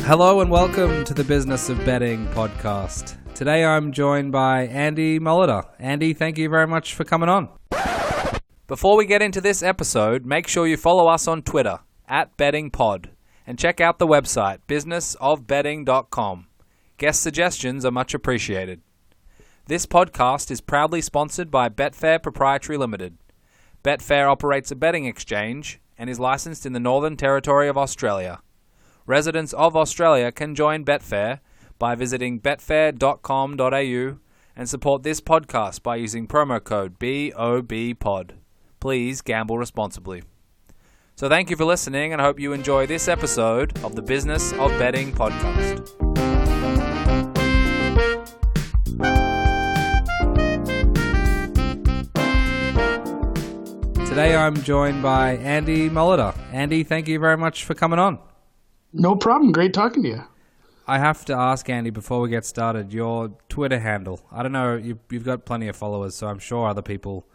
Hello and welcome to the Business of Betting podcast. Today I'm joined by Andy Molitor. Andy, thank you very much for coming on. Before we get into this episode, make sure you follow us on Twitter @BettingPod and check out the website businessofbetting.com. Guest suggestions are much appreciated. This podcast is proudly sponsored by Betfair Proprietary Limited. Betfair operates a betting exchange and is licensed in the Northern Territory of Australia. Residents of Australia can join Betfair by visiting betfair.com.au and support this podcast by using promo code BOBPOD. Please gamble responsibly. So thank you for listening, and I hope you enjoy this episode of the Business of Betting podcast. Today I'm joined by Andy Molitor. Andy, thank you very much for coming on. No problem. Great talking to you. I have to ask, Andy, before we get started, your Twitter handle. I don't know, you've got plenty of followers, so I'm sure other people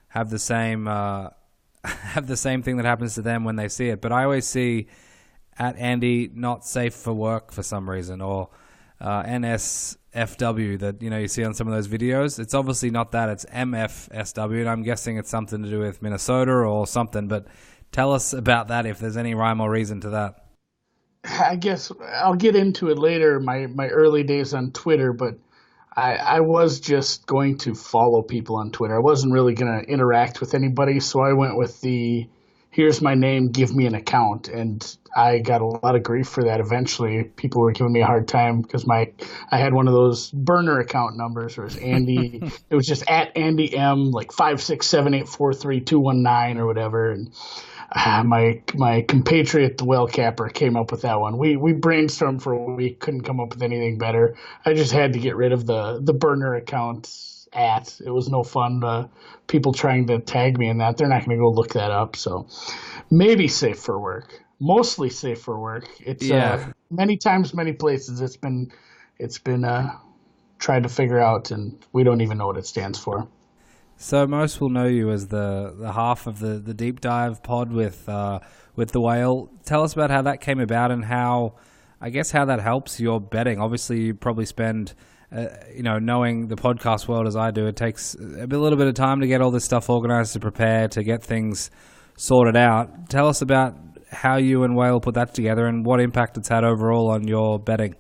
have the same thing that happens to them when they see it. But I always see @Andy not safe for work for some reason, or NSFW that you see on some of those videos. It's obviously not that; it's MFSW, and I'm guessing it's something to do with Minnesota or something. But tell us about that, if there's any rhyme or reason to that. I guess I'll get into it later, my early days on Twitter, but I was just going to follow people on Twitter. I wasn't really going to interact with anybody, so I went with the here's my name, give me an account, and I got a lot of grief for that eventually. People were giving me a hard time because I had one of those burner account numbers where it was Andy, it was just @AndyM, like 567843219 or whatever, and my compatriot, the Whale Capper, came up with that one. We brainstormed for a week, couldn't come up with anything better. I just had to get rid of the burner account It was no fun. People trying to tag me in that, they're not going to go look that up. So maybe safe for work, mostly safe for work. It's many times, many places it's been tried to figure out, and we don't even know what it stands for. So most will know you as the half of the deep dive pod with the Whale. Tell us about how that came about and how that helps your betting. Obviously, you probably spend, knowing the podcast world as I do, it takes a little bit of time to get all this stuff organized, to prepare, to get things sorted out. Tell us about how you and Whale put that together and what impact it's had overall on your betting.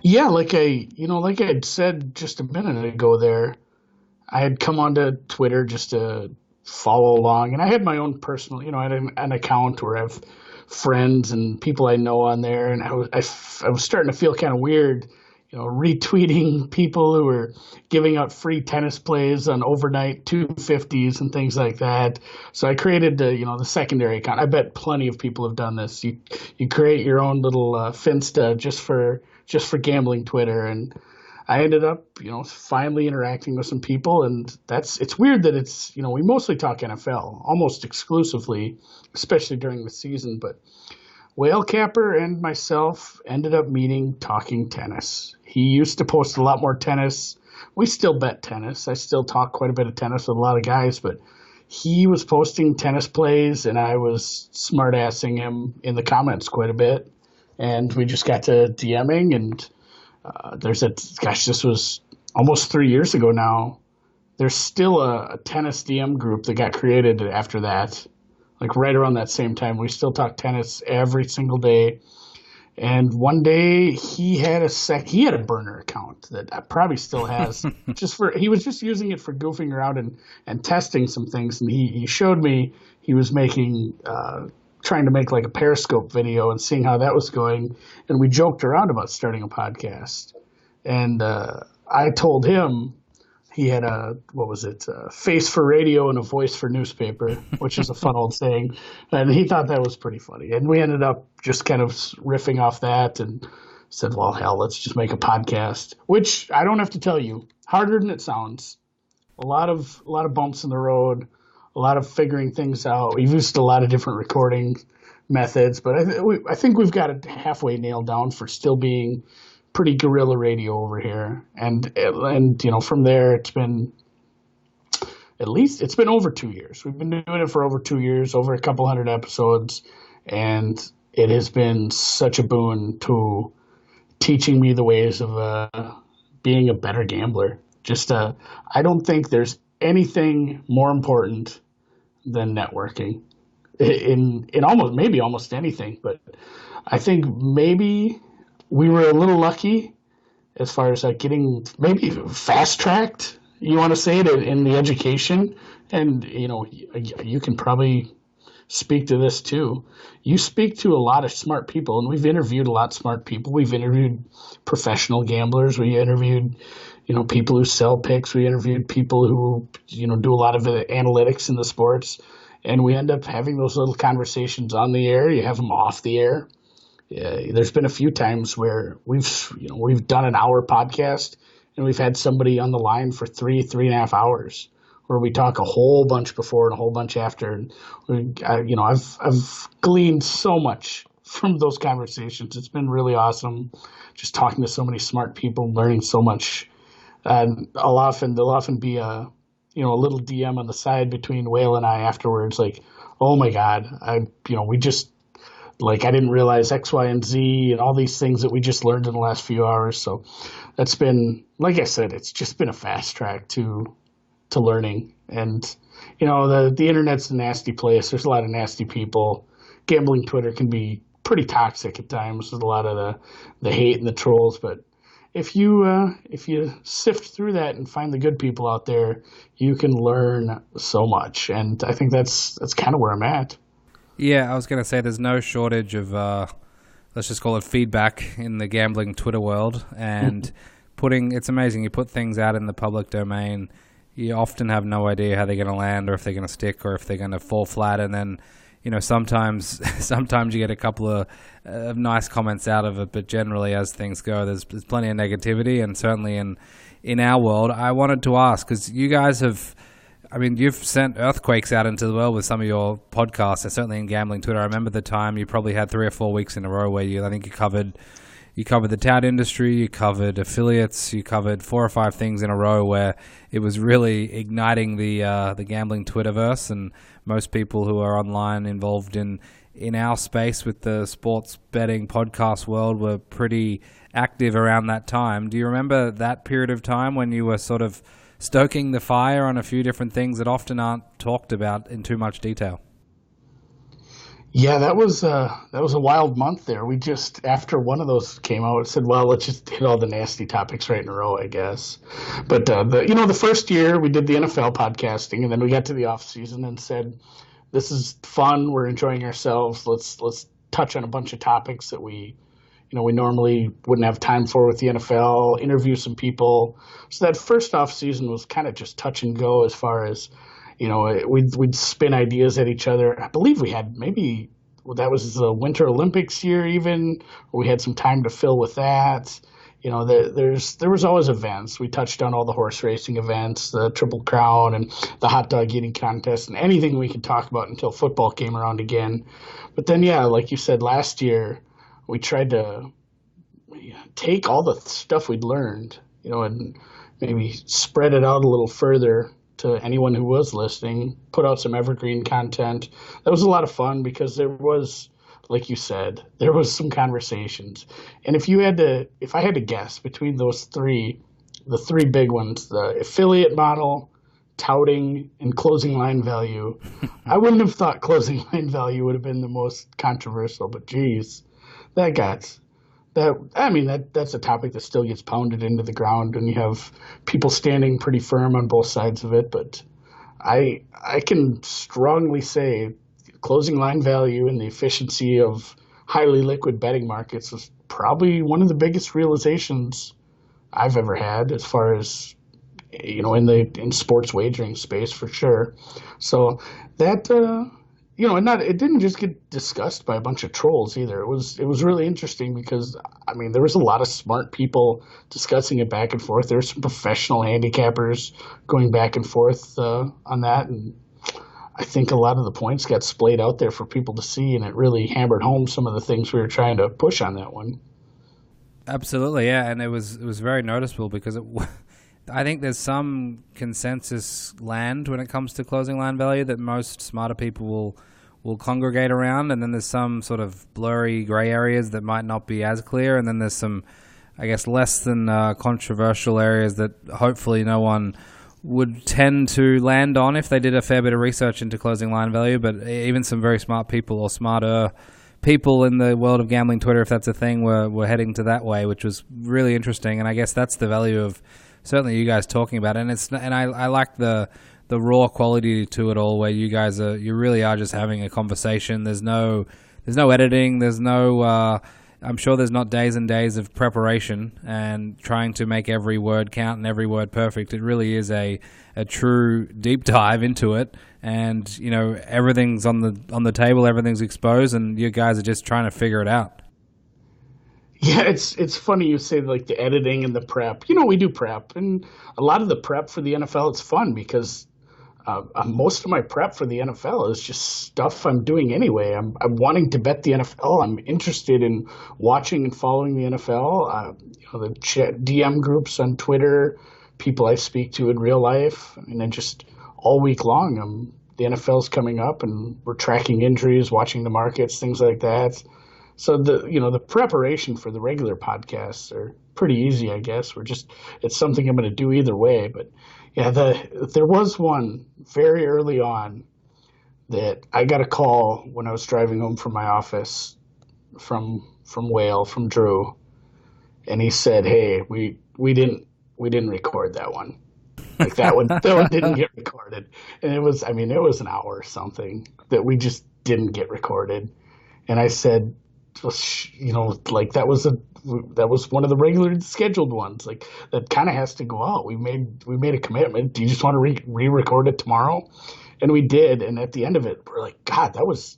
Yeah, like I had said just a minute ago there, I had come onto Twitter just to follow along, and I had my own personal, I had an account where I have friends and people I know on there, and I was starting to feel kind of weird, retweeting people who were giving out free tennis plays on overnight 250s and things like that. So I created the secondary account. I bet plenty of people have done this. You create your own little Finsta just for gambling Twitter, and I ended up, finally interacting with some people, and it's weird that it's, we mostly talk NFL almost exclusively, especially during the season, but Whale Capper and myself ended up meeting talking tennis. He used to post a lot more tennis. We still bet tennis. I still talk quite a bit of tennis with a lot of guys, but he was posting tennis plays, and I was smart-assing him in the comments quite a bit, and we just got to DMing, and this was almost 3 years ago now. There's still a tennis DM group that got created after that, like right around that same time. We still talk tennis every single day. And one day he had a burner account that I probably still has. He was just using it for goofing around and testing some things. And he showed me he was trying to make like a Periscope video and seeing how that was going. And we joked around about starting a podcast. And I told him he had a face for radio and a voice for newspaper, which is a fun old saying. And he thought that was pretty funny. And we ended up just kind of riffing off that and said, well, hell, let's just make a podcast, which I don't have to tell you, harder than it sounds. A lot of bumps in the road, a lot of figuring things out. We've used a lot of different recording methods, but I think we've got it halfway nailed down for still being pretty guerrilla radio over here. And from there, it's been over 2 years. We've been doing it for over 2 years, over a couple hundred episodes, and it has been such a boon to teaching me the ways of being a better gambler. I don't think there's anything more important than networking in almost anything. But I think maybe we were a little lucky as far as like getting maybe fast tracked. You want to say it in the education, and you can probably speak to this too. You speak to a lot of smart people, and we've interviewed a lot of smart people. We've interviewed professional gamblers. We interviewed, people who sell picks. We interviewed people who, do a lot of the analytics in the sports, and we end up having those little conversations on the air. You have them off the air. Yeah, there's been a few times where we've done an hour podcast, and we've had somebody on the line for 3.5 hours, where we talk a whole bunch before and a whole bunch after. And I've gleaned so much from those conversations. It's been really awesome, just talking to so many smart people, learning so much. And there'll often be a little DM on the side between Whale and I afterwards, like, oh my God, I didn't realize X, Y, and Z and all these things that we just learned in the last few hours. So that's been, like I said, it's just been a fast track to learning. And the internet's a nasty place. There's a lot of nasty people. Gambling Twitter can be pretty toxic at times with a lot of the hate and the trolls. But if you sift through that and find the good people out there, you can learn so much. And I think that's kind of where I'm at. Yeah, I was going to say there's no shortage of, let's just call it feedback in the gambling Twitter world. And it's amazing. You put things out in the public domain, you often have no idea how they're going to land, or if they're going to stick, or if they're going to fall flat. And then, sometimes you get a couple of nice comments out of it. But generally, as things go, there's plenty of negativity. And certainly in our world, I wanted to ask, because you guys you've sent earthquakes out into the world with some of your podcasts, and certainly in Gambling Twitter. I remember the time you probably had 3 or 4 weeks in a row where I think you covered the tout industry, you covered affiliates, you covered 4 or 5 things in a row where it was really igniting the gambling Twitterverse. And most people who are online involved in our space with the sports betting podcast world were pretty active around that time. Do you remember that period of time when you were sort of stoking the fire on a few different things that often aren't talked about in too much detail? Yeah, that was a wild month there. We just, after one of those came out, said, well, let's just hit all the nasty topics right in a row, I guess. But the first year we did the NFL podcasting, and then we got to the off season and said, this is fun. We're enjoying ourselves. Let's touch on a bunch of topics that we normally wouldn't have time for with the NFL, interview some people. So that first off season was kind of just touch and go as far as, we'd spin ideas at each other. I believe we had that was the Winter Olympics year even, where we had some time to fill with that. There was always events. We touched on all the horse racing events, the Triple Crown and the hot dog eating contest, and anything we could talk about until football came around again. But then, yeah, like you said, last year, we tried to take all the stuff we'd learned, and maybe spread it out a little further to anyone who was listening, put out some evergreen content. That was a lot of fun because there was, like you said, there was some conversations. And if I had to guess between those the 3 big ones, the affiliate model, touting, and closing line value, I wouldn't have thought closing line value would have been the most controversial, but geez. That's a topic that still gets pounded into the ground, and you have people standing pretty firm on both sides of it. But I can strongly say closing line value and the efficiency of highly liquid betting markets was probably one of the biggest realizations I've ever had as far as, in sports wagering space for sure. So that, it didn't just get discussed by a bunch of trolls either. It was really interesting because, there was a lot of smart people discussing it back and forth. There were some professional handicappers going back and forth on that. And I think a lot of the points got splayed out there for people to see, and it really hammered home some of the things we were trying to push on that one. Absolutely, yeah. And it was very noticeable because I think there's some consensus land when it comes to closing line value that most smarter people will congregate around, and then there's some sort of blurry gray areas that might not be as clear, and then there's some, I guess, less than controversial areas that hopefully no one would tend to land on if they did a fair bit of research into closing line value. But even some very smart people, or smarter people in the world of gambling Twitter, if that's a thing, were heading to that way, which was really interesting. And I guess that's the value of certainly you guys talking about it. And I like the raw quality to it all, where you really are just having a conversation. There's no editing. There's no I'm sure there's not days and days of preparation and trying to make every word count and every word perfect. It really is a true deep dive into it, and everything's on the table, everything's exposed, and you guys are just trying to figure it out. Yeah, it's funny you say like the editing and the prep. We do prep, and a lot of the prep for the NFL, it's fun because most of my prep for the NFL is just stuff I'm doing anyway. I'm wanting to bet the NFL. I'm interested in watching and following the NFL. The DM groups on Twitter, people I speak to in real life, and then just all week long, the NFL's coming up, and we're tracking injuries, watching the markets, things like that. So the preparation for the regular podcasts are pretty easy, I guess. It's something I'm going to do either way, but. Yeah, there was one very early on that I got a call when I was driving home from my office from Whale, from Drew, and he said, "Hey, we didn't record that one. Like that one didn't get recorded." And it was an hour or something that we just didn't get recorded. And I said, like that was one of the regularly scheduled ones. Like that kind of has to go out. We made a commitment. Do you just want to re-record it tomorrow? And we did. And at the end of it, we're like, God, that was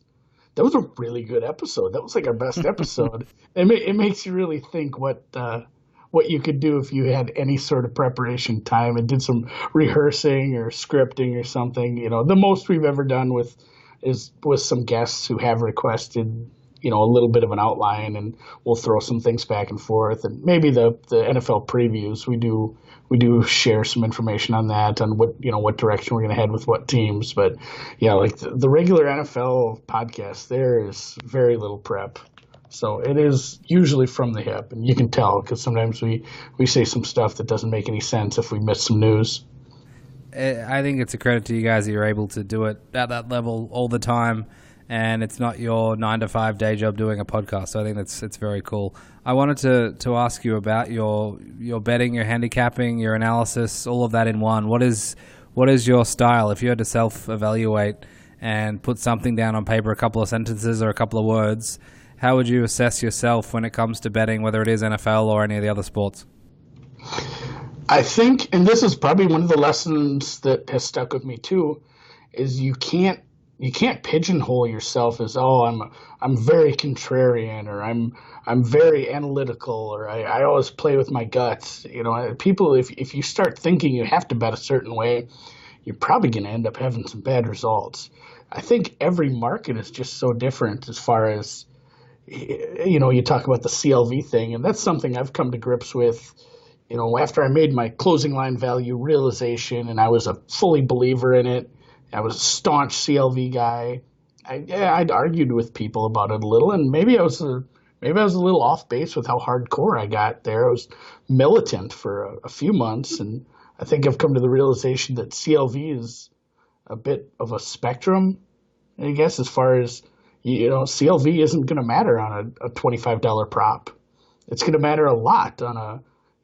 a really good episode. That was like our best episode. It makes you really think what you could do if you had any sort of preparation time and did some rehearsing or scripting or something. The most we've ever done with some guests who have requested a little bit of an outline, and we'll throw some things back and forth, and maybe the NFL previews, we do share some information on that, on what direction we're going to head with what teams. But yeah, like the regular NFL podcast, there is very little prep. So it is usually from the hip, and you can tell because sometimes we say some stuff that doesn't make any sense if we miss some news. I think it's a credit to you guys that you're able to do it at that level all the time, and it's not your 9-to-5 day job doing a podcast. So I think it's very cool. I wanted to ask you about your betting, your handicapping, your analysis, all of that in one. What is your style? If you had to self-evaluate and put something down on paper, a couple of sentences or a couple of words, how would you assess yourself when it comes to betting, whether it is NFL or any of the other sports? I think, and this is probably one of the lessons that has stuck with me too, is you can't pigeonhole yourself as, I'm very contrarian, or I'm very analytical, or I always play with my guts. People, if you start thinking you have to bet a certain way, you're probably going to end up having some bad results. I think every market is just so different as far as, you talk about the CLV thing, and that's something I've come to grips with, after I made my closing line value realization, and I was a fully believer in it. I was a staunch CLV guy. I'd argued with people about it a little, and maybe I was a little off base with how hardcore I got there. I was militant for a few months, and I think I've come to the realization that CLV is a bit of a spectrum, I guess, as far as, CLV isn't going to matter on a $25 prop. It's going to matter a lot on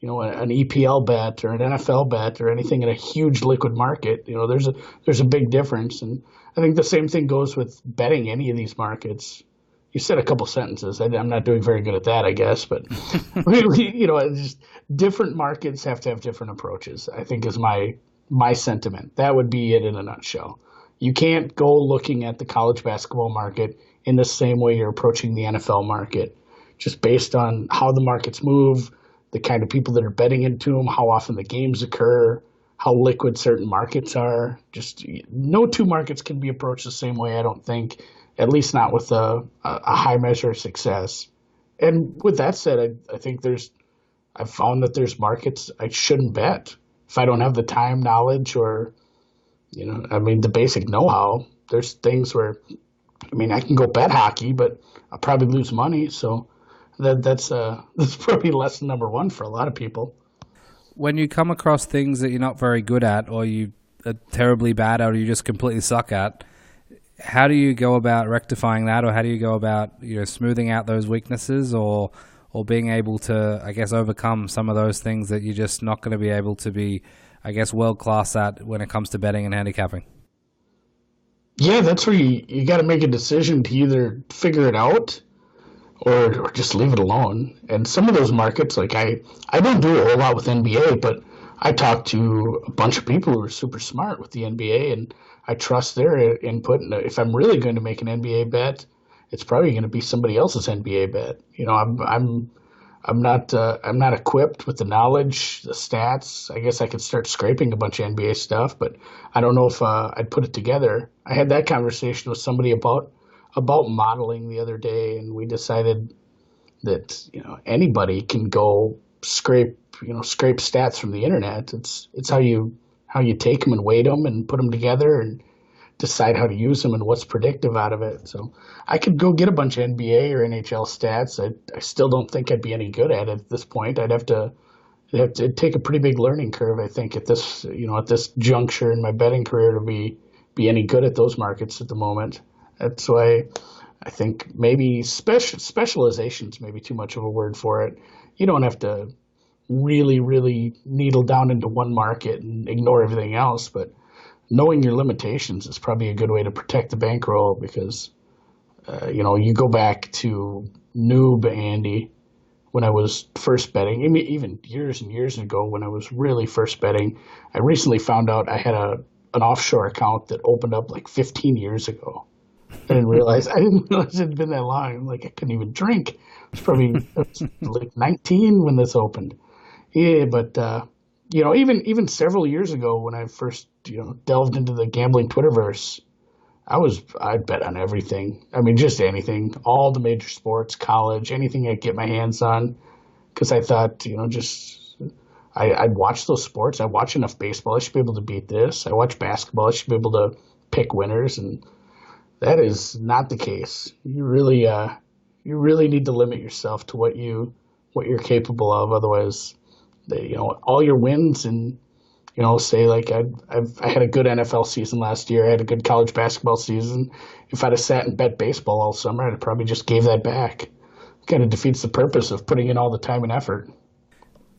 an EPL bet or an NFL bet or anything in a huge liquid market. There's a big difference. And I think the same thing goes with betting any of these markets. You said a couple sentences. I'm not doing very good at that, I guess. But, just different markets have to have different approaches, I think, is my sentiment. That would be it in a nutshell. You can't go looking at the college basketball market in the same way you're approaching the NFL market, just based on how the markets move, the kind of people that are betting into them, how often the games occur, how liquid certain markets are. Just no two markets can be approached the same way, I don't think, at least not with a high measure of success. And with that said, I think I've found that there's markets I shouldn't bet if I don't have the time, knowledge, or, the basic know-how. There's things where I mean, I can go bet hockey, but I'll probably lose money. So that's probably lesson number one for a lot of people. When you come across things that you're not very good at, or you are terribly bad at, or you just completely suck at, how do you go about rectifying that, or how do you go about smoothing out those weaknesses, or being able to, I guess, overcome some of those things that you're just not going to be able to be, I guess, world class at when it comes to betting and handicapping? Yeah, that's where you got to make a decision to either figure it out or just leave it alone. And some of those markets, like I don't do a whole lot with NBA, but I talk to a bunch of people who are super smart with the NBA, and I trust their input. And if I'm really going to make an NBA bet, it's probably going to be somebody else's NBA bet. I'm not equipped with the knowledge, the stats. I guess I could start scraping a bunch of NBA stuff, but I don't know if I'd put it together. I had that conversation with somebody about modeling the other day, and we decided that anybody can go scrape stats from the internet. It's how you take them and weight them and put them together and decide how to use them and what's predictive out of it. So I could go get a bunch of NBA or NHL stats. I still don't think I'd be any good at it at this point. It'd take a pretty big learning curve, I think, at this juncture in my betting career to be any good at those markets at the moment. That's why I think maybe specialization is maybe too much of a word for it. You don't have to really, really needle down into one market and ignore everything else, but knowing your limitations is probably a good way to protect the bankroll because, you go back to noob Andy when I was first betting, I mean, even years and years ago when I was really first betting. I recently found out I had an offshore account that opened up like 15 years ago. I didn't realize it had been that long. I'm like, I couldn't even drink. I was like 19 when this opened. Yeah, but even several years ago when I first delved into the gambling Twitterverse, I'd bet on everything. I mean, just anything, all the major sports, college, anything I'd get my hands on, because I thought, I'd watch those sports. I watch enough baseball. I should be able to beat this. I watch basketball. I should be able to pick winners, and that is not the case. You really need to limit yourself to what you're capable of. Otherwise, all your wins and say like I had a good NFL season last year. I had a good college basketball season. If I'd have sat and bet baseball all summer, I'd have probably just gave that back. Kind of defeats the purpose of putting in all the time and effort.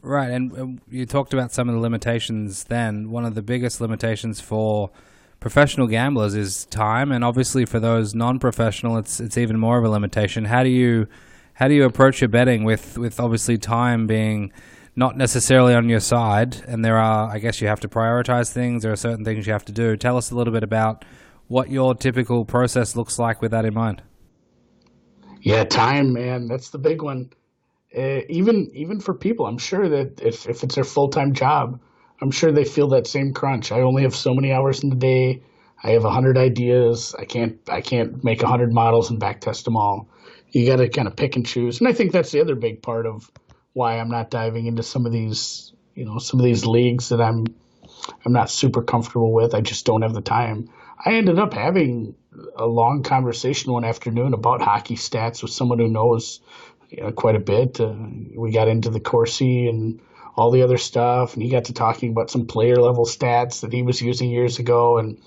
Right, and you talked about some of the limitations then. One of the biggest limitations for professional gamblers is time, and obviously for those non-professional, it's even more of a limitation. How do you approach your betting with obviously time being not necessarily on your side, and I guess you have to prioritize things. There are certain things you have to do. Tell us a little bit about what your typical process looks like with that in mind. Yeah, time, man, that's the big one. Even for people, I'm sure that if it's their full-time job, I'm sure they feel that same crunch. I only have so many hours in the day. I have 100 ideas. I can't make 100 models and backtest them all. You got to kind of pick and choose. And I think that's the other big part of why I'm not diving into some of these leagues that I'm not super comfortable with. I just don't have the time. I ended up having a long conversation one afternoon about hockey stats with someone who knows quite a bit. We got into the Corsi and all the other stuff, and he got to talking about some player level stats that he was using years ago, and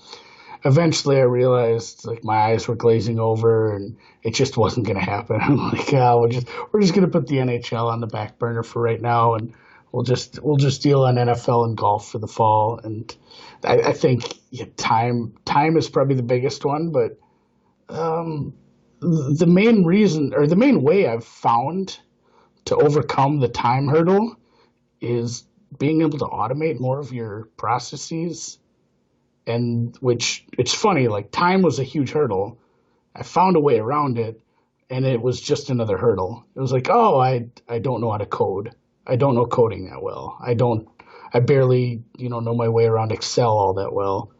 eventually I realized like my eyes were glazing over and it just wasn't going to happen. I'm like, we're just going to put the NHL on the back burner for right now, and we'll just deal on NFL and golf for the fall. And I think time is probably the biggest one, but the main reason or the main way I've found to overcome the time hurdle is being able to automate more of your processes. And which it's funny, like time was a huge hurdle. I found a way around it, and it was just another hurdle. It was like, oh, I don't know how to code. I don't know coding that well. I barely, know my way around Excel all that well.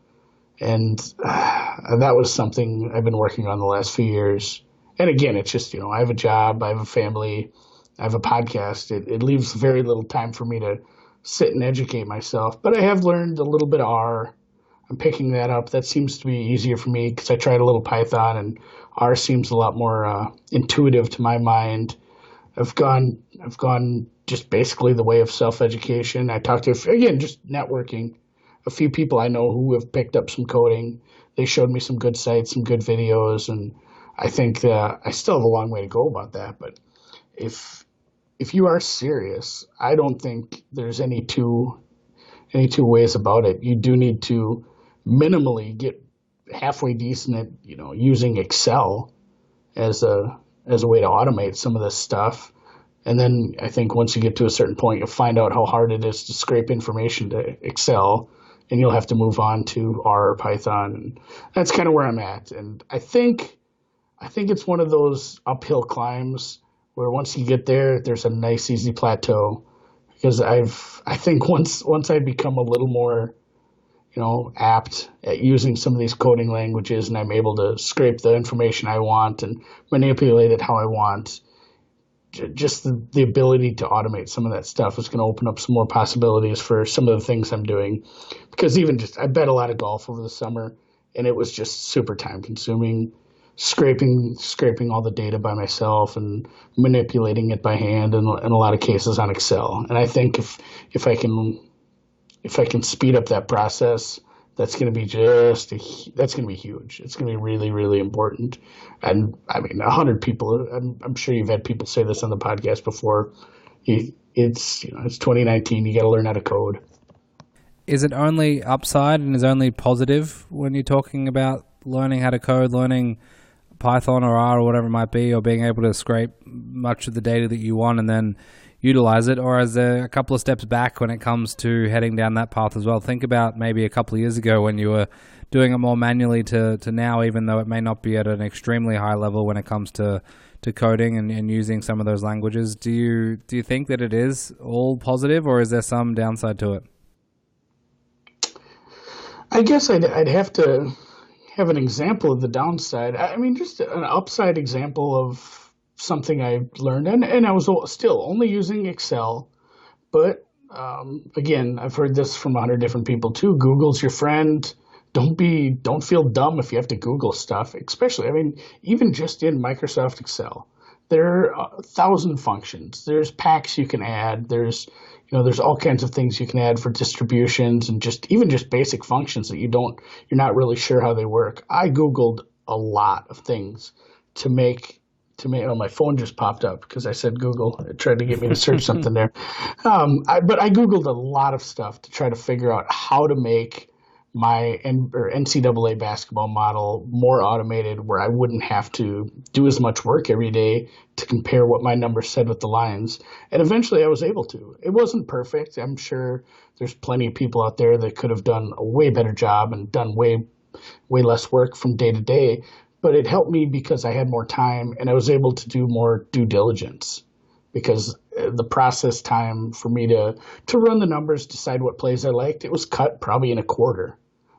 And that was something I've been working on the last few years. And again, it's just, I have a job, I have a family, I have a podcast. It leaves very little time for me to sit and educate myself. But I have learned a little bit of R. I'm picking that up. That seems to be easier for me because I tried a little Python, and R seems a lot more intuitive to my mind. I've gone just basically the way of self-education. I talked to, again, just networking, a few people I know who have picked up some coding. They showed me some good sites, some good videos, and I think I still have a long way to go about that. But if you are serious, I don't think there's any two ways about it. You do need to minimally get halfway decent at using Excel as a way to automate some of this stuff. And then I think once you get to a certain point, you'll find out how hard it is to scrape information to Excel, and you'll have to move on to R or Python. And that's kind of where I'm at. And I think it's one of those uphill climbs where once you get there, there's a nice easy plateau. Because I think once I become a little more apt at using some of these coding languages, and I'm able to scrape the information I want and manipulate it how I want, just the ability to automate some of that stuff is going to open up some more possibilities for some of the things I'm doing. Because I bet a lot of golf over the summer, and it was just super time consuming, scraping all the data by myself and manipulating it by hand, and in a lot of cases on Excel. And I think if I can speed up that process, that's going to be huge. It's going to be really, really important. And I mean, 100 people, I'm sure you've had people say this on the podcast before. It's 2019. You got to learn how to code. Is it only upside and is only positive when you're talking about learning how to code, learning Python or R or whatever it might be, or being able to scrape much of the data that you want and then utilize it? Or is there a couple of steps back when it comes to heading down that path as well? Think about maybe a couple of years ago when you were doing it more manually to now, even though it may not be at an extremely high level when it comes to coding and using some of those languages. Do you think that it is all positive, or is there some downside to it? I guess I'd have to have an example of the downside. I mean, just an upside example of something I learned, and I was still only using Excel, but again, I've heard this from 100 different people too. Google's your friend. Don't feel dumb if you have to Google stuff, especially, I mean, even just in Microsoft Excel, there are 1,000 functions. There's packs you can add. There's all kinds of things you can add for distributions and just basic functions that you're not really sure how they work. I Googled a lot of things to make. Oh, my phone just popped up because I said Google. It tried to get me to search something there. But I Googled a lot of stuff to try to figure out how to make my NCAA basketball model more automated, where I wouldn't have to do as much work every day to compare what my numbers said with the lines. And eventually I was able to. It wasn't perfect. I'm sure there's plenty of people out there that could have done a way better job and done way less work from day to day. But it helped me because I had more time and I was able to do more due diligence, because the process time for me to run the numbers, decide what plays I liked, it was cut probably in a quarter.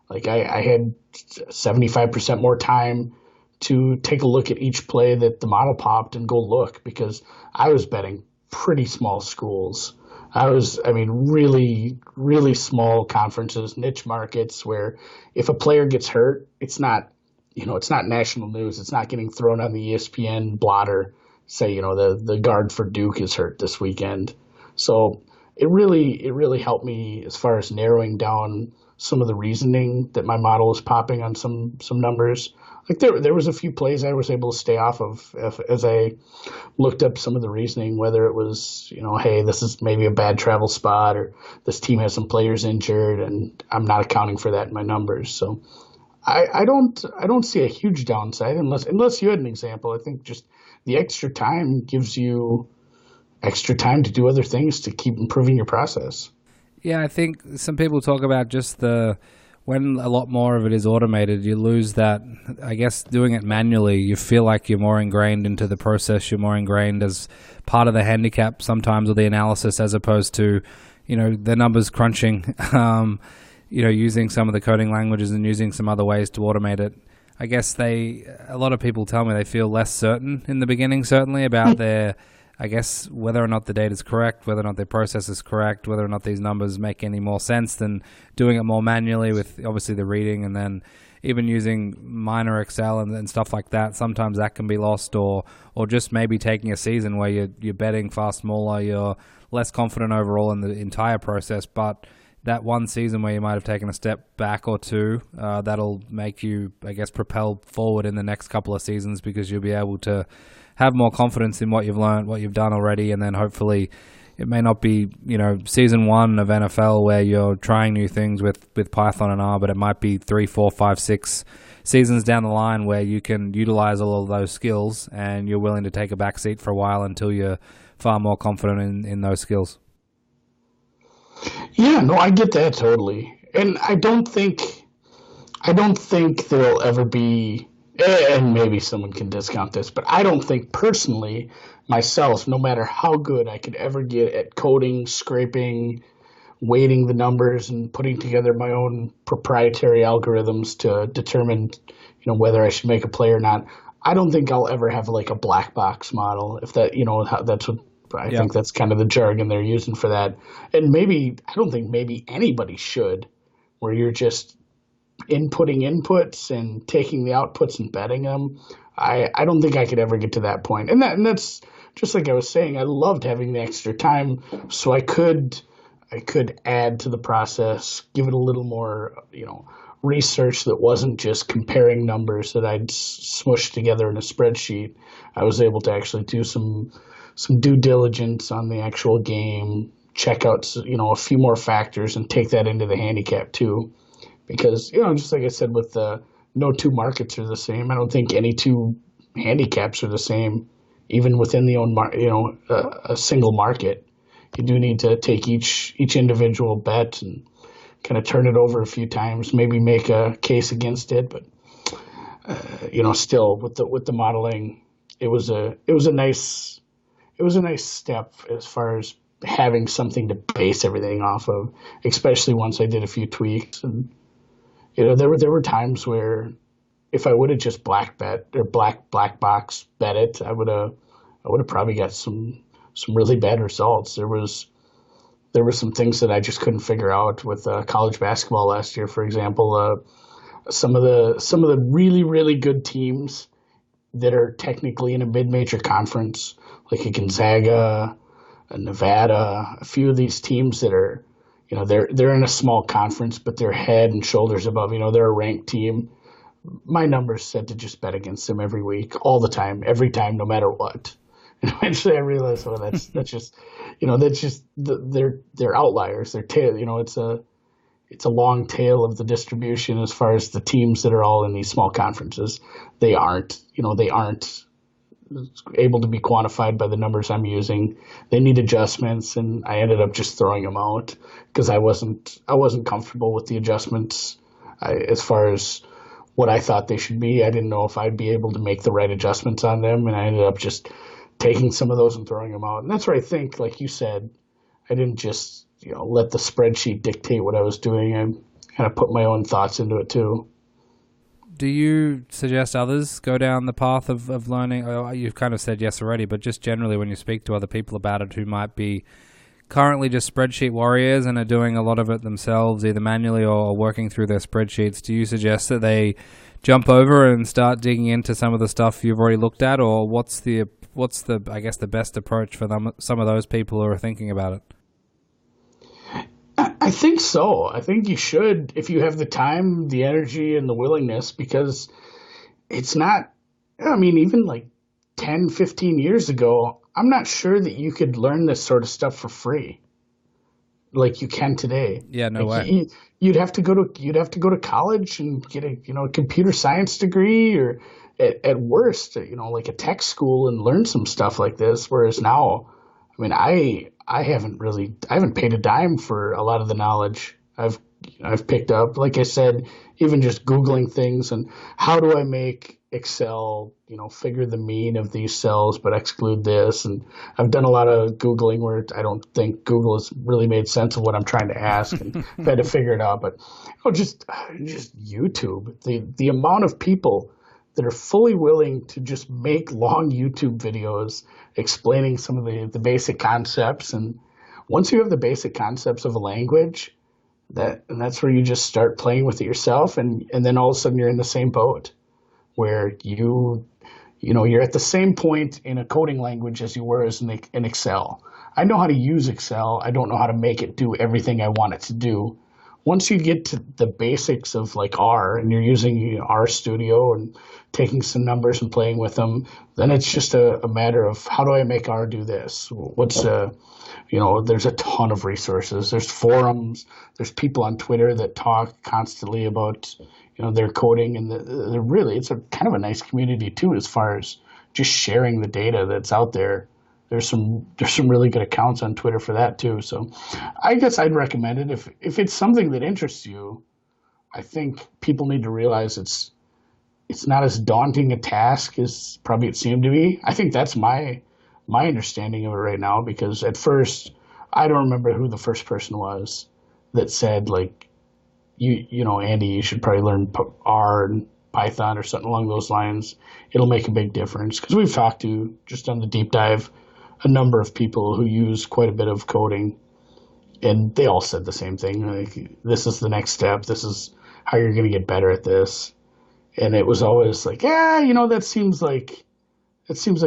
Like I had 75% more time to take a look at each play that the model popped and go look, because I was betting pretty small schools. Really, really small conferences, niche markets, where if a player gets hurt, it's not national news. It's not getting thrown on the ESPN blotter. Say, the guard for Duke is hurt this weekend. So it really helped me as far as narrowing down some of the reasoning that my model was popping on some numbers. Like there was a few plays I was able to stay off of as I looked up some of the reasoning, whether it was, hey, this is maybe a bad travel spot, or this team has some players injured and I'm not accounting for that in my numbers. So I don't see a huge downside unless you had an example. I think just the extra time gives you extra time to do other things to keep improving your process. Yeah, I think some people talk about just when a lot more of it is automated, you lose that. I guess doing it manually, you feel like you're more ingrained into the process. You're more ingrained as part of the handicap sometimes, or the analysis, as opposed to, the numbers crunching. Using some of the coding languages and using some other ways to automate it. I guess a lot of people tell me they feel less certain in the beginning, certainly, about their I guess, whether or not the data is correct, whether or not their process is correct, whether or not these numbers make any more sense than doing it more manually with obviously the reading, and then even using minor Excel and stuff like that. Sometimes that can be lost, or just maybe taking a season where you're betting far smaller, you're less confident overall in the entire process, but that one season where you might have taken a step back or two, that'll make you, I guess, propel forward in the next couple of seasons, because you'll be able to have more confidence in what you've learned, what you've done already, and then hopefully it may not be, season one of NFL where you're trying new things with Python and R, but it might be 3, 4, 5, 6 seasons down the line where you can utilize all of those skills and you're willing to take a back seat for a while until you're far more confident in those skills. Yeah, no, I get that totally. And I don't think there'll ever be, and maybe someone can discount this, but I don't think personally myself, no matter how good I could ever get at coding, scraping, weighting the numbers, and putting together my own proprietary algorithms to determine, whether I should make a play or not, I don't think I'll ever have like a black box model. If that, that's what I think that's kind of the jargon they're using for that. And I don't think maybe anybody should, where you're just inputting inputs and taking the outputs and betting them. I don't think I could ever get to that point. And that's just like I was saying, I loved having the extra time so I could add to the process, give it a little more, research that wasn't just comparing numbers that I'd smushed together in a spreadsheet. I was able to actually do some due diligence on the actual game, check out, a few more factors and take that into the handicap too. Because, just like I said, with no two markets are the same. I don't think any two handicaps are the same, even within the own, a single market. You do need to take each individual bet and kind of turn it over a few times, maybe make a case against it. But still with the modeling, it was a nice step as far as having something to base everything off of, especially once I did a few tweaks. And there were times where if I would have just black box bet it, I would have probably got some really bad results. There were some things that I just couldn't figure out with college basketball last year. For example, some of the really, really good teams that are technically in a mid-major conference, like a Gonzaga, a Nevada, a few of these teams that are, they're in a small conference, but they're head and shoulders above. They're a ranked team. My numbers said to just bet against them every week, all the time, every time, no matter what. And eventually I realized, that's just they're outliers. They're tail. It's a long tail of the distribution as far as the teams that are all in these small conferences. They aren't able to be quantified by the numbers I'm using. They need adjustments, and I ended up just throwing them out because I wasn't comfortable with the adjustments as far as what I thought they should be. I didn't know if I'd be able to make the right adjustments on them, and I ended up just taking some of those and throwing them out. And that's where I think, like you said, I didn't just let the spreadsheet dictate what I was doing. I kind of put my own thoughts into it too. Do you suggest others go down the path of learning? You've kind of said yes already, but just generally when you speak to other people about it who might be currently just spreadsheet warriors and are doing a lot of it themselves, either manually or working through their spreadsheets, do you suggest that they jump over and start digging into some of the stuff you've already looked at, or what's the I guess the best approach for some of those people who are thinking about it? I think so. I think you should, if you have the time, the energy, and the willingness, because it's not, even like 10, 15 years ago, I'm not sure that you could learn this sort of stuff for free like you can today. Yeah, no way. You'd have to go to college and get a computer science degree, or at worst, like a tech school, and learn some stuff like this. Whereas now, I haven't paid a dime for a lot of the knowledge I've picked up. Like I said, even just Googling things and how do I make Excel, figure the mean of these cells but exclude this. And I've done a lot of Googling where I don't think Google has really made sense of what I'm trying to ask, and I've had to figure it out. But just YouTube, the amount of people that are fully willing to just make long YouTube videos explaining some of the basic concepts. And once you have the basic concepts of a language, that's where you just start playing with it yourself, and then all of a sudden you're in the same boat where you're at the same point in a coding language as you were as in Excel. I know how to use Excel. I don't know how to make it do everything I want it to do. Once you get to the basics of like R, and you're using R Studio and taking some numbers and playing with them, then it's just a matter of, how do I make R do this? There's a ton of resources. There's forums. There's people on Twitter that talk constantly about, their coding, and it's a kind of a nice community too, as far as just sharing the data that's out there. There's some really good accounts on Twitter for that too. So I guess I'd recommend it if it's something that interests you. I think people need to realize it's not as daunting a task as probably it seemed to be. I think that's my understanding of it right now, because at first I don't remember who the first person was that said, like, Andy, you should probably learn R and Python or something along those lines. It'll make a big difference, because we've talked to, just on the deep dive, a number of people who use quite a bit of coding, and they all said the same thing. Like, this is the next step. This is how you're going to get better at this. And it was always like, that seems like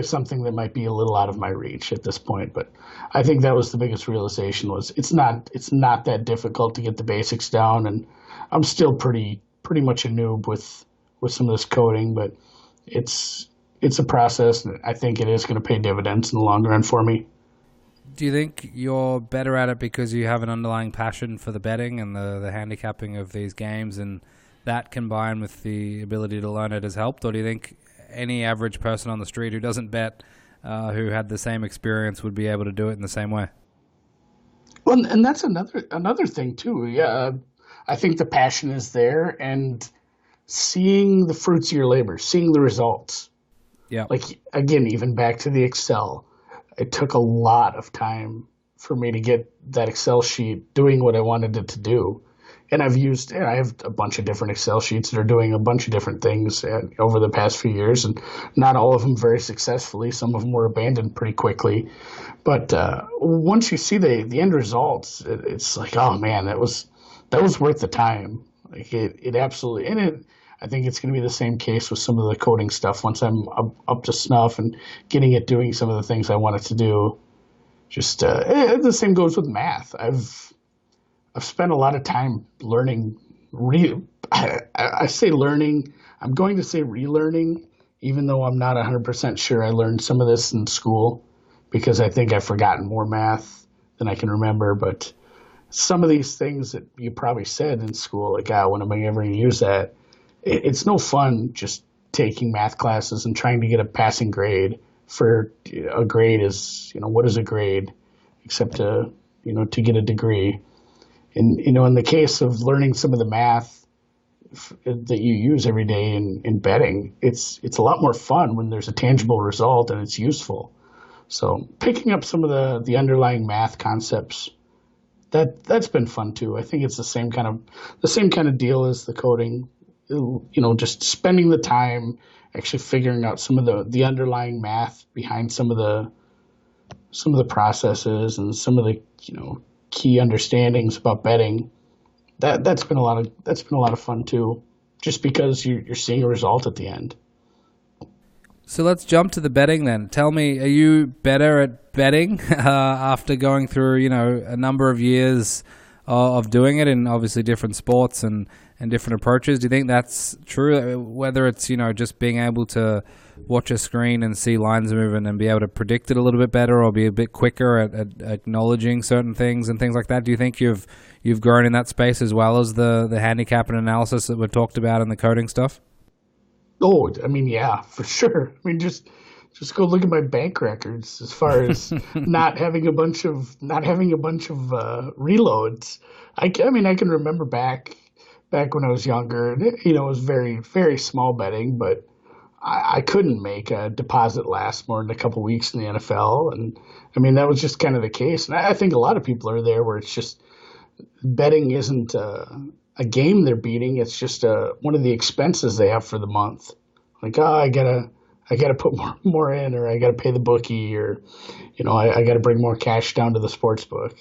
something that might be a little out of my reach at this point. But I think that was the biggest realization, was it's not that difficult to get the basics down. And I'm still pretty much a noob with some of this coding, but it's a process, and I think it is going to pay dividends in the long run for me. Do you think you're better at it because you have an underlying passion for the betting and the handicapping of these games, and that combined with the ability to learn it has helped? Or do you think any average person on the street who doesn't bet, who had the same experience, would be able to do it in the same way? Well, and that's another thing too. Yeah, I think the passion is there, and seeing the fruits of your labor, seeing the results. Yeah. Like, again, even back to the Excel, it took a lot of time for me to get that Excel sheet doing what I wanted it to do. And I have a bunch of different Excel sheets that are doing a bunch of different things over the past few years, and not all of them very successfully. Some of them were abandoned pretty quickly. But once you see the end results, it's like, oh man, that was worth the time. Like, it absolutely, and I think it's going to be the same case with some of the coding stuff. Once I'm up to snuff and getting it doing some of the things I want it to do, the same goes with math. I've spent a lot of time learning. I say learning. I'm going to say relearning, even though I'm not 100% sure I learned some of this in school, because I think I've forgotten more math than I can remember. But some of these things that you probably said in school, like, when am I ever going to use that? It's no fun just taking math classes and trying to get a passing grade. For a grade is, what is a grade except to get a degree? And, in the case of learning some of the math that you use every day in betting, it's a lot more fun when there's a tangible result and it's useful. So picking up some of the underlying math concepts, that's been fun too. I think it's the same kind of deal as the coding. Just spending the time actually figuring out some of the underlying math behind some of the processes and some of the key understandings about betting. That's been a lot of fun too, just because you're seeing a result at the end. So let's jump to the betting then. Tell me, are you better at betting after going through a number of years of doing it in obviously different sports and different approaches? Do you think that's true? Whether it's just being able to watch a screen and see lines moving and be able to predict it a little bit better, or be a bit quicker at acknowledging certain things and things like that? Do you think you've grown in that space as well as the handicap and analysis that we've talked about and the coding stuff? Oh, I mean, yeah, for sure. I mean, just go look at my bank records as far as not having a bunch of reloads. I can remember back when I was younger, and it was very, very small betting, but I couldn't make a deposit last more than a couple weeks in the NFL. And I mean, that was just kind of the case. And I think a lot of people are there where it's just betting isn't a game they're beating. It's just one of the expenses they have for the month Like, oh, I gotta put more in, or I gotta pay the bookie, or I gotta bring more cash down to the sports book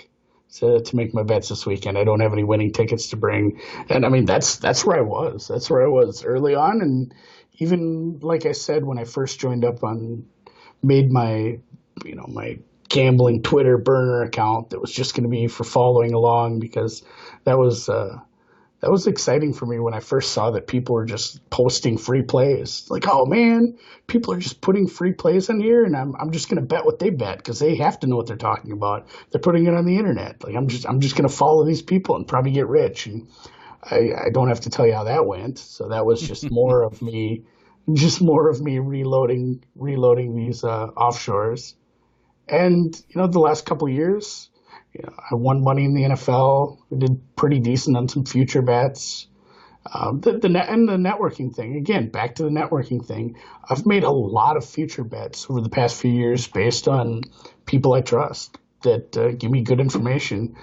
to make my bets this weekend. I don't have any winning tickets to bring, and I mean that's where I was. That's where I was early on, and even like I said when I first joined up on made my gambling Twitter burner account that was just going to be for following along because that was that was exciting for me when I first saw that people were just posting free plays. Like, oh man, people are just putting free plays on here, and I'm just going to bet what they bet because they have to know what they're talking about. They're putting it on the internet. Like, I'm just going to follow these people and probably get rich. And I don't have to tell you how that went. So that was just more of me, reloading these offshores. And the last couple of years, I won money in the NFL. I did pretty decent on some future bets. The networking thing, again, back to the networking thing. I've made a lot of future bets over the past few years based on people I trust that give me good information.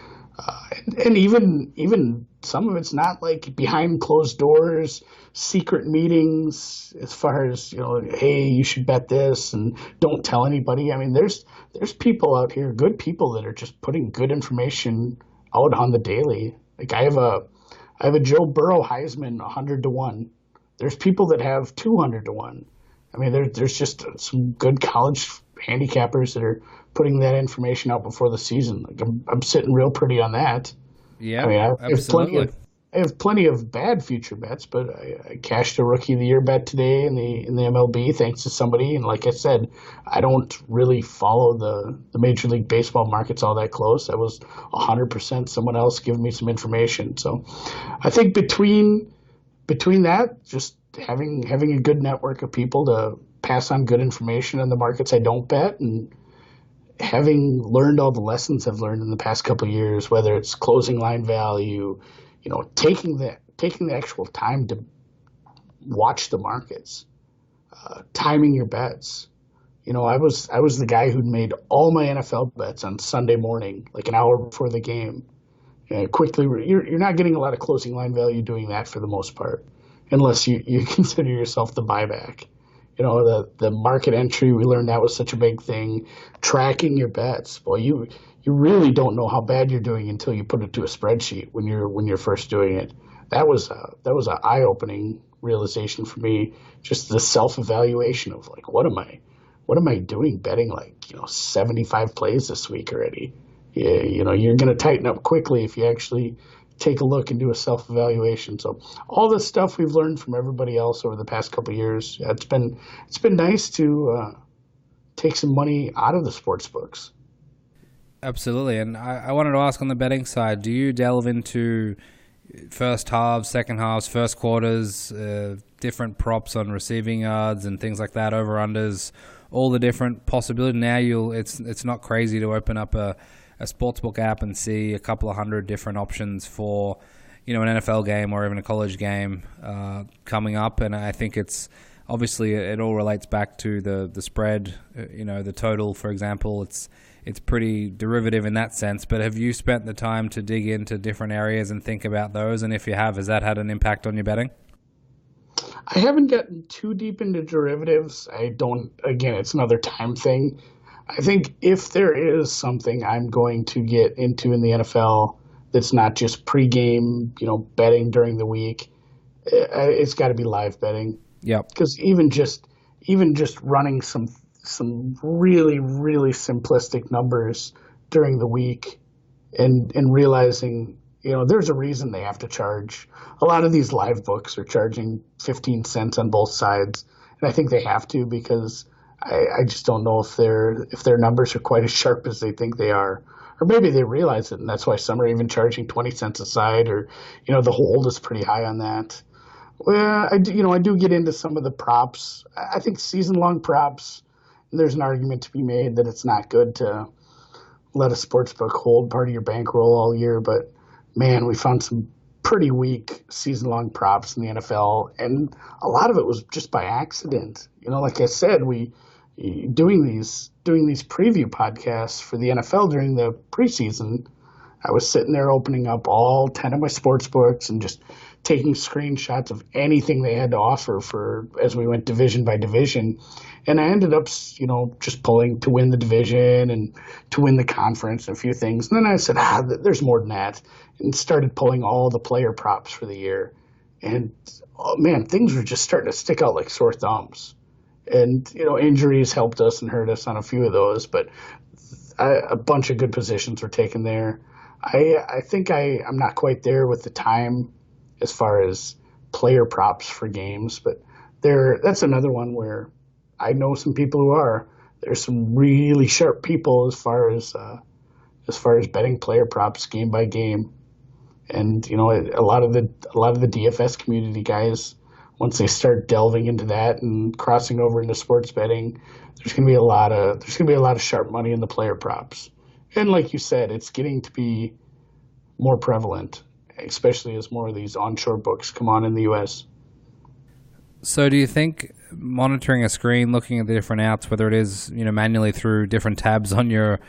And even some of it's not like behind closed doors, secret meetings as far as, hey, you should bet this and don't tell anybody. I mean, there's people out here, good people that are just putting good information out on the daily. Like I have a Joe Burrow Heisman 100-1. There's people that have 200-1. I mean, there's just some good college handicappers that are putting that information out before the season. Like I'm sitting real pretty on that. Yeah, I mean, absolutely. I have plenty of bad future bets, but I cashed a Rookie of the Year bet today in the MLB thanks to somebody. And like I said, I don't really follow the Major League Baseball markets all that close. That was 100% someone else giving me some information. So I think between that, just having a good network of people to pass on good information in the markets I don't bet, and having learned all the lessons I've learned in the past couple of years, whether it's closing line value, taking the actual time to watch the markets, timing your bets. I was the guy who'd made all my NFL bets on Sunday morning, like an hour before the game. Quickly, you're not getting a lot of closing line value doing that for the most part, unless you consider yourself the buyback. The market entry, we learned that was such a big thing. Tracking your bets. Well, you really don't know how bad you're doing until you put it to a spreadsheet when you're first doing it. That was an eye-opening realization for me. Just the self-evaluation of like, what am I doing betting 75 plays this week already? Yeah, you're going to tighten up quickly if you actually take a look and do a self-evaluation. So all the stuff we've learned from everybody else over the past couple of years, it's been nice to take some money out of the sports books. Absolutely. And I wanted to ask on the betting side, do you delve into first halves, second halves, first quarters, different props on receiving yards and things like that, over-unders, all the different possibilities? Now it's not crazy to open up a sportsbook app and see a couple of hundred different options for, an NFL game or even a college game coming up. And I think it's obviously it all relates back to the spread, the total, for example. It's pretty derivative in that sense. But have you spent the time to dig into different areas and think about those? And if you have, has that had an impact on your betting? I haven't gotten too deep into derivatives. Again, it's another time thing. I think if there is something I'm going to get into in the NFL that's not just pregame, betting during the week, it's got to be live betting. Yeah. Because even just running some really, really simplistic numbers during the week and realizing, there's a reason they have to charge. A lot of these live books are charging 15 cents on both sides. And I think they have to because I just don't know if their numbers are quite as sharp as they think they are. Or maybe they realize it, and that's why some are even charging 20 cents a side, or, the hold is pretty high on that. Well, I do get into some of the props. I think season-long props, there's an argument to be made that it's not good to let a sportsbook hold part of your bankroll all year, but, man, we found some pretty weak season-long props in the NFL, and a lot of it was just by accident. Like I said, we doing these preview podcasts for the NFL during the preseason, I was sitting there opening up all 10 of my sports books and just taking screenshots of anything they had to offer for as we went division by division. And I ended up, just pulling to win the division and to win the conference and a few things. And then I said, there's more than that, and started pulling all the player props for the year. And, oh, man, things were just starting to stick out like sore thumbs. And, injuries helped us and hurt us on a few of those, but a bunch of good positions were taken there. I think I'm not quite there with the time as far as player props for games, but that's another one where I know some people who are. There's some really sharp people as far as betting player props game by game, and a lot of the DFS community guys, once they start delving into that and crossing over into sports betting, there's going to be a lot of sharp money in the player props. And like you said, it's getting to be more prevalent, especially as more of these onshore books come on in the U.S. So do you think monitoring a screen, looking at the different outs, whether it is manually through different tabs on your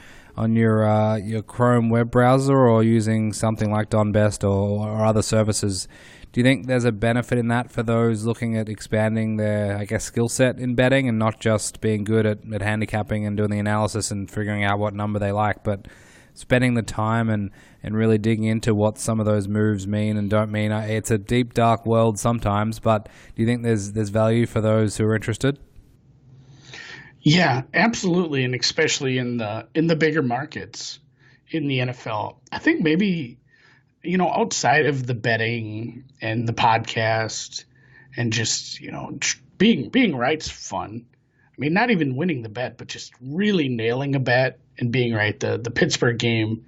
Chrome web browser or using something like DonBest or other services, do you think there's a benefit in that for those looking at expanding their, skill set in betting and not just being good at handicapping and doing the analysis and figuring out what number they like, but spending the time and really digging into what some of those moves mean and don't mean? It's a deep, dark world sometimes, but do you think there's value for those who are interested? Yeah, absolutely, and especially in the bigger markets in the NFL. I think maybe outside of the betting and the podcast and just being right's fun. I mean, not even winning the bet, but just really nailing a bet and being right. The Pittsburgh game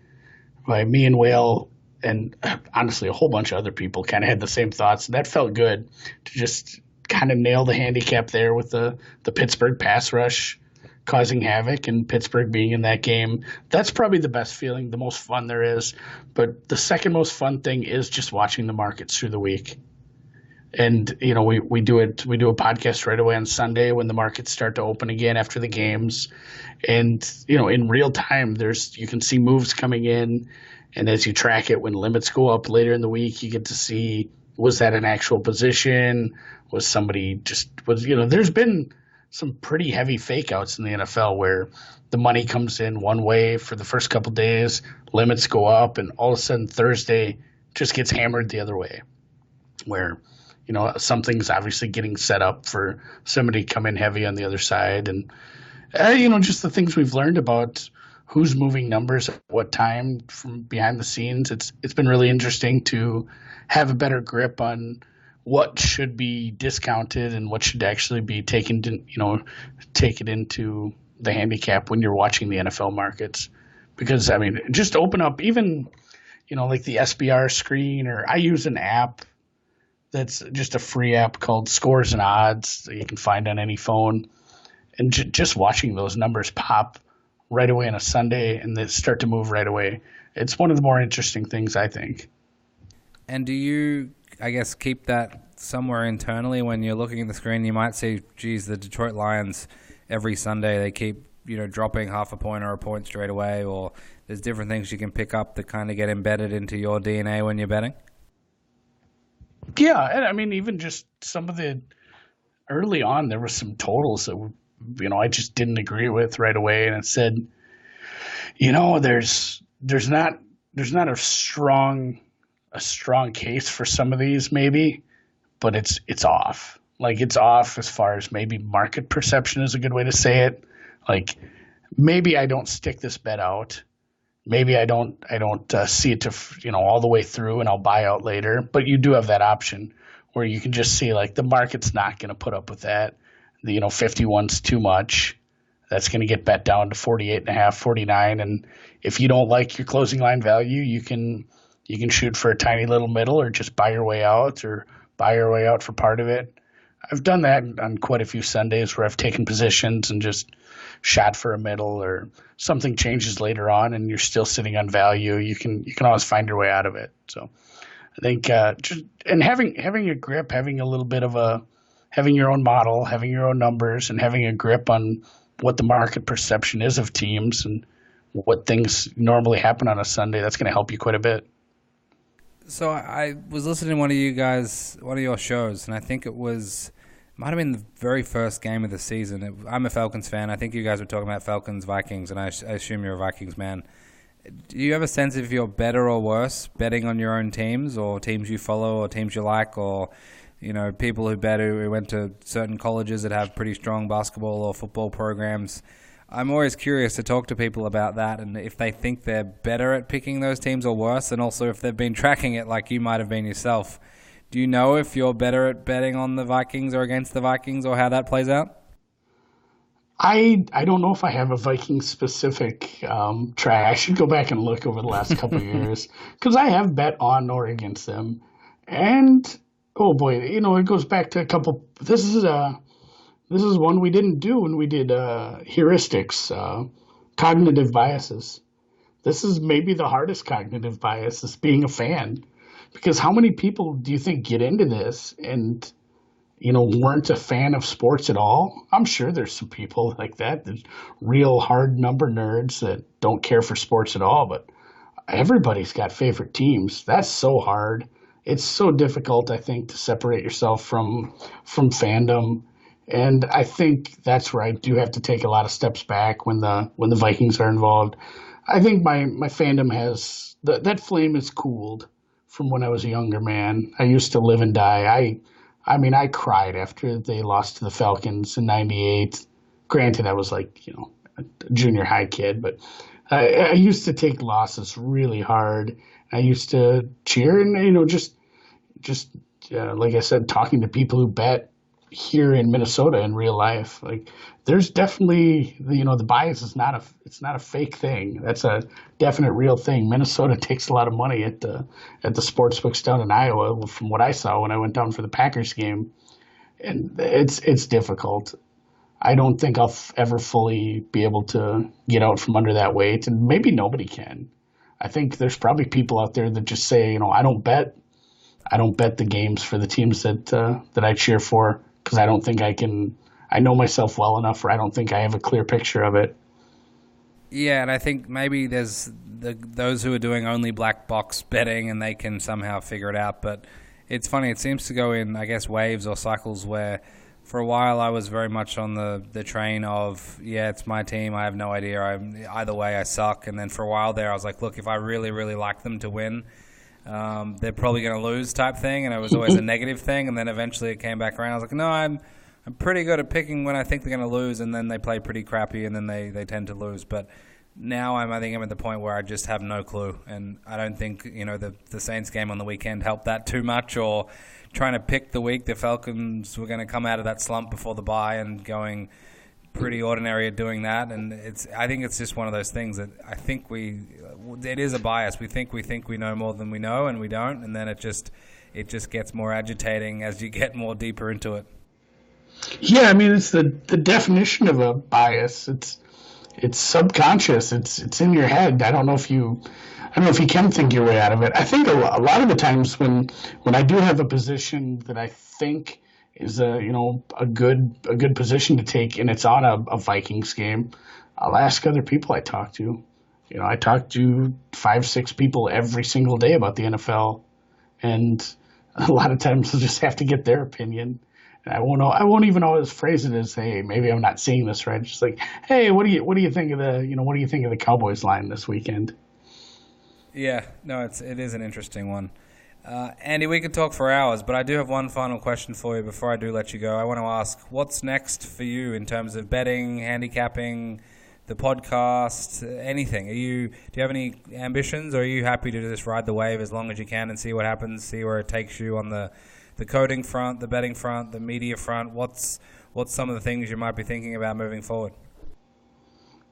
by me and Whale and honestly a whole bunch of other people kind of had the same thoughts, and that felt good to just kind of nail the handicap there with the Pittsburgh pass rush causing havoc and Pittsburgh being in that game. That's probably the best feeling, the most fun there is. But the second most fun thing is just watching the markets through the week. And, we do a podcast right away on Sunday when the markets start to open again after the games. And, in real time, you can see moves coming in. And as you track it, when limits go up later in the week, you get to see, was that an actual position? Was somebody there's been some pretty heavy fake outs in the NFL where the money comes in one way for the first couple days, limits go up, and all of a sudden Thursday just gets hammered the other way, where something's obviously getting set up for somebody to come in heavy on the other side. And just the things we've learned about who's moving numbers at what time from behind the scenes. It's been really interesting to have a better grip on what should be discounted and what should actually be taken into the handicap when you're watching the NFL markets. Because just open up even like the SBR screen, or I use an app that's just a free app called Scores and Odds that you can find on any phone, and just watching those numbers pop right away on a Sunday and they start to move right away. It's one of the more interesting things, I think. And do you, keep that somewhere internally when you're looking at the screen? You might see, geez, the Detroit Lions every Sunday, they keep, dropping half a point or a point straight away, or there's different things you can pick up that kind of get embedded into your DNA when you're betting? Yeah, and even just some of the early on, there were some totals that were, I just didn't agree with right away, and it said, there's not a strong case for some of these maybe, but it's off. Like, it's off as far as maybe market perception is a good way to say it. Like, maybe I don't stick this bet out. Maybe I don't see it to, all the way through, and I'll buy out later. But you do have that option where you can just see, like, the market's not going to put up with that. 51's too much. That's going to get bet down to 48.5, 49. And if you don't like your closing line value, you can shoot for a tiny little middle, or just buy your way out, or buy your way out for part of it. I've done that on quite a few Sundays where I've taken positions and just shot for a middle, or something changes later on and you're still sitting on value. You can always find your way out of it. So I think having a grip, having a little bit of having your own model, having your own numbers, and having a grip on what the market perception is of teams and what things normally happen on a Sunday. That's going to help you quite a bit. So I was listening to one of your shows, and I think it might have been the very first game of the season. I'm a Falcons fan. I think you guys were talking about Falcons, Vikings, and I assume you're a Vikings man. Do you have a sense if you're better or worse betting on your own teams or teams you follow or teams you like, or people who bet who went to certain colleges that have pretty strong basketball or football programs? I'm always curious to talk to people about that and if they think they're better at picking those teams or worse, and also if they've been tracking it like you might have been yourself. Do you know if you're better at betting on the Vikings or against the Vikings or how that plays out? I don't know if I have a Viking specific track. I should go back and look over the last couple of years because I have bet on or against them. And oh boy, it goes back to a couple. This is one we didn't do when we did heuristics, cognitive biases. This is maybe the hardest cognitive bias, is being a fan, because how many people do you think get into this and weren't a fan of sports at all? I'm sure there's some people like that. There's real hard number nerds that don't care for sports at all, but everybody's got favorite teams. That's so hard. It's so difficult, I think, to separate yourself from fandom. And I think that's where I do have to take a lot of steps back when the Vikings are involved. I think my fandom has that flame is cooled from when I was a younger man. I used to live and die. I cried after they lost to the Falcons in '98. Granted, I was like, a junior high kid, but I used to take losses really hard. I used to cheer and, just like I said, talking to people who bet here in Minnesota in real life. Like, there's definitely, the bias is it's not a fake thing. That's a definite real thing. Minnesota takes a lot of money at the sports books down in Iowa, from what I saw when I went down for the Packers game. And it's difficult. I don't think I'll ever fully be able to get out from under that weight, and maybe nobody can. I think there's probably people out there that just say, I don't bet the games for the teams that I cheer for, because I don't think I know myself well enough, or I don't think I have a clear picture of it. Yeah, and I think maybe there's those who are doing only black box betting and they can somehow figure it out. But it's funny, it seems to go in, I guess, waves or cycles where for a while I was very much on the train of, it's my team, I have no idea, either way I suck. And then for a while there I was like, look, if I really, really like them to win, they're probably going to lose type thing, and it was always a negative thing. And then eventually it came back around. I was like, no, I'm pretty good at picking when I think they're going to lose, and then they play pretty crappy, and then they tend to lose. But now I think I'm at the point where I just have no clue, and I don't think the Saints game on the weekend helped that too much, or trying to pick the week the Falcons were going to come out of that slump before the bye and going pretty ordinary at doing that. And I think it's just one of those things that I think it is a bias. We think we know more than we know, and we don't, and then it just gets more agitating as you get more deeper into it. Yeah, it's the definition of a bias. It's subconscious. It's in your head. I don't know if you can think your way out of it. I think a lot of the times when I do have a position that I think is a good position to take, and it's on a Vikings game, I'll ask other people I talk to. I talk to 5-6 people every single day about the NFL, and a lot of times I'll just have to get their opinion. And I won't even always phrase it as, hey, maybe I'm not seeing this right. Just like, hey, what do you think of the Cowboys line this weekend? Yeah, no, it is an interesting one. Andy, we could talk for hours, but I do have one final question for you before I do let you go. I want to ask, what's next for you in terms of betting, handicapping, the podcast, anything? Do you have any ambitions, or are you happy to just ride the wave as long as you can and see what happens, see where it takes you on the coding front, the betting front, the media front? What's some of the things you might be thinking about moving forward?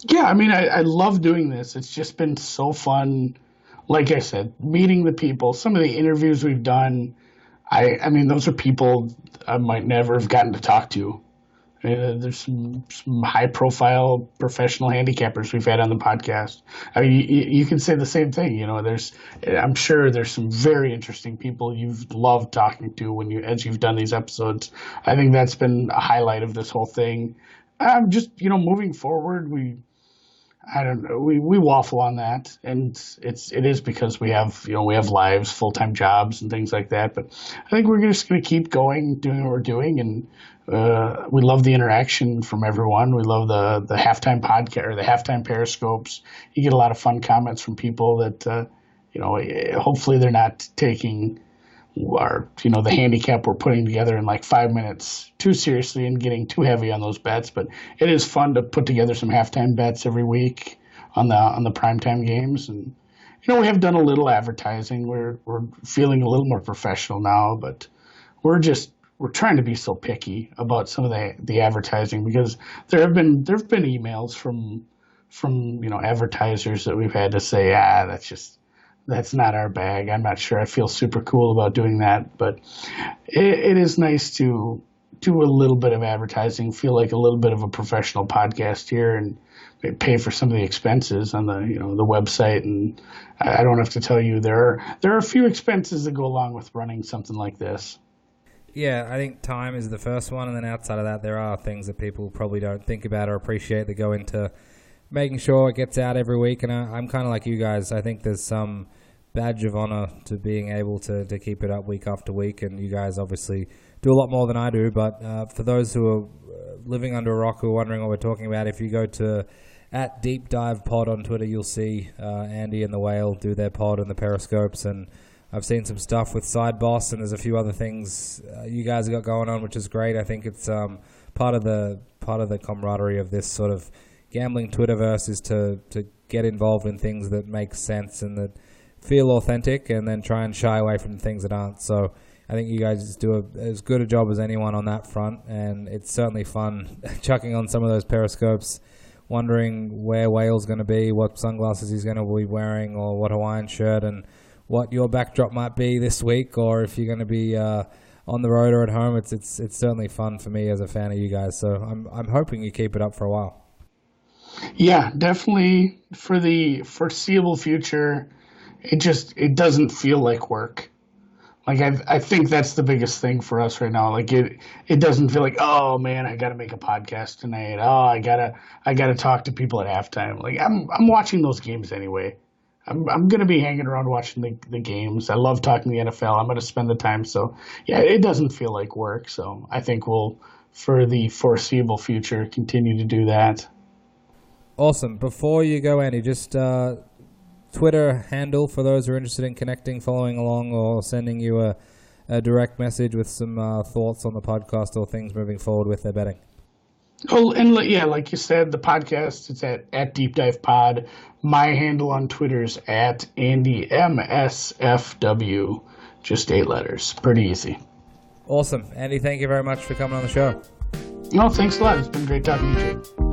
Yeah, I love doing this. It's just been so fun. Like I said, meeting the people, some of the interviews we've done, those are people I might never have gotten to talk to. There's some high-profile professional handicappers we've had on the podcast. You can say the same thing. I'm sure there's some very interesting people you've loved talking to as you've done these episodes. I think that's been a highlight of this whole thing. Just moving forward, I don't know. We waffle on that, and it is because we have lives, full time jobs, and things like that. But I think we're just going to keep going, doing what we're doing, and we love the interaction from everyone. We love the halftime podcast or the halftime periscopes. You get a lot of fun comments from people that hopefully they're not taking the handicap we're putting together in like 5 minutes too seriously and getting too heavy on those bets. But it is fun to put together some halftime bets every week on the primetime games. And we have done a little advertising. We're feeling a little more professional now, but we're trying to be so picky about some of the advertising, because there have been emails from advertisers that we've had to say, that's not our bag. I'm not sure I feel super cool about doing that, but it is nice to do a little bit of advertising, feel like a little bit of a professional podcast here, and pay for some of the expenses on the website. And I don't have to tell you, there are a few expenses that go along with running something like this. Yeah, I think time is the first one, and then outside of that, there are things that people probably don't think about or appreciate that go into making sure it gets out every week. And I'm kind of like you guys. I think there's some badge of honor to being able to keep it up week after week, and you guys obviously do a lot more than I do. But for those who are living under a rock who are wondering what we're talking about, if you go to @DeepDivePod on Twitter, you'll see Andy and the Whale do their pod and the periscopes, and I've seen some stuff with Side Boss, and there's a few other things you guys have got going on, which is great. I think it's part of the camaraderie of this sort of gambling Twitterverse is to get involved in things that make sense and that feel authentic, and then try and shy away from things that aren't. So I think you guys do as good a job as anyone on that front, and it's certainly fun chucking on some of those periscopes, wondering where Whale's going to be, what sunglasses he's going to be wearing, or what Hawaiian shirt, and what your backdrop might be this week, or if you're going to be on the road or at home. It's certainly fun for me as a fan of you guys. So I'm hoping you keep it up for a while. Yeah, definitely for the foreseeable future. It doesn't feel like work. Like I think that's the biggest thing for us right now. Like it doesn't feel like, oh man, I got to make a podcast tonight. Oh, I gotta talk to people at halftime. Like I'm watching those games anyway. I'm going to be hanging around watching the games. I love talking the NFL. I'm going to spend the time. So, yeah, it doesn't feel like work. So I think we'll, for the foreseeable future, continue to do that. Awesome. Before you go, Andy, just Twitter handle for those who are interested in connecting, following along, or sending you a direct message with some thoughts on the podcast or things moving forward with their betting. Oh, and yeah, like you said, the podcast, it's at Deep Dive Pod. My handle on Twitter is at AndyMSFW. Just 8 letters. Pretty easy. Awesome. Andy, thank you very much for coming on the show. No, thanks a lot. It's been great talking to you, Jake.